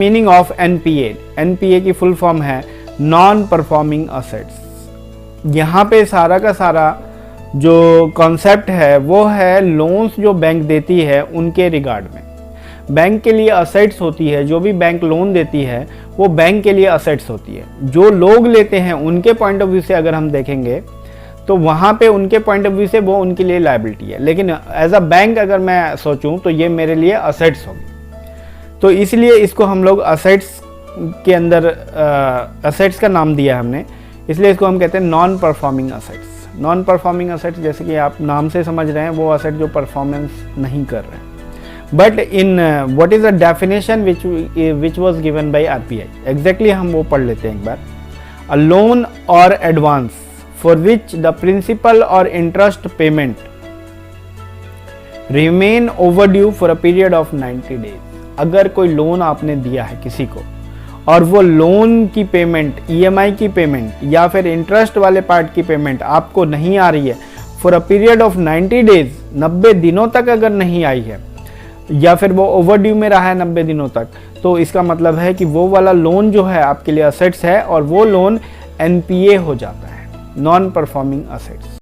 Meaning of NPA, NPA की full form है non performing assets. यहाँ पे सारा का सारा जो कॉन्सेप्ट है वो है लोन्स जो बैंक देती है उनके रिगार्ड में। बैंक के लिए असेट्स होती है, जो भी बैंक लोन देती है वो बैंक के लिए असेट्स होती है। जो लोग लेते हैं उनके पॉइंट ऑफ व्यू से अगर हम देखेंगे तो वहाँ पे उनके पॉइंट ऑफ व्यू से वो उनके लिए लायबिलिटी है, लेकिन एज अ बैंक अगर मैं सोचूं तो ये मेरे लिए असेट्स होगी। तो इसलिए इसको हम लोग असेट्स के अंदर असेट्स का नाम दिया है हमने, इसलिए इसको हम कहते हैं non performing assets. Non performing assets जैसे कि आप नाम से समझ रहे हैं वो असेट जो परफॉर्मेंस नहीं कर रहे हैं। But in what is the definition which was given by RBI, exactly हम वो पढ़ लेते हैं एक बार। अ लोन और advance for which the principal और interest payment remain overdue for a period of 90 days. अगर कोई लोन आपने दिया है किसी को और वो लोन की पेमेंट, ईएमआई की पेमेंट या फिर इंटरेस्ट वाले पार्ट की पेमेंट आपको नहीं आ रही है for a period of 90 days, 90 दिनों तक अगर नहीं आई है या फिर वो ओवरड्यू में रहा है 90 दिनों तक, तो इसका मतलब है कि वो वाला लोन जो है आपके लिए असेट्स है और वो लोन एनपीए हो जाता है, नॉन परफॉर्मिंग असेट्स।